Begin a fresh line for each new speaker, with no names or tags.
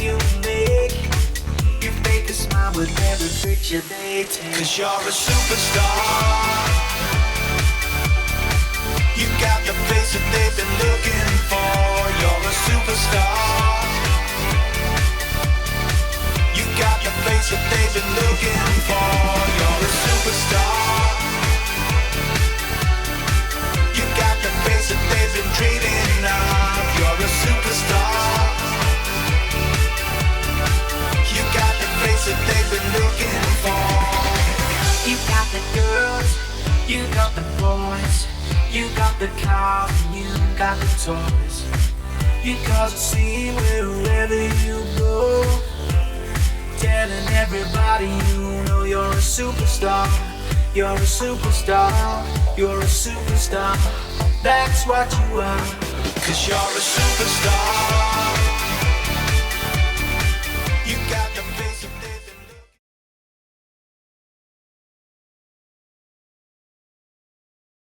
you make. You make a smile with every picture they take. 'Cause you're a superstar. You got the face that they've been looking for. You're a superstar. You got the face that they've been looking for. You're a superstar. You got the face that they've been dreaming of. You're a superstar. You got the face that they've been looking for. You got the girls, you got the boys, you got the cars, and you got the toys. You cause a scene wherever you go, telling everybody you know you're a superstar. You're a superstar, you're a superstar. That's what you are. 'Cause you're a superstar.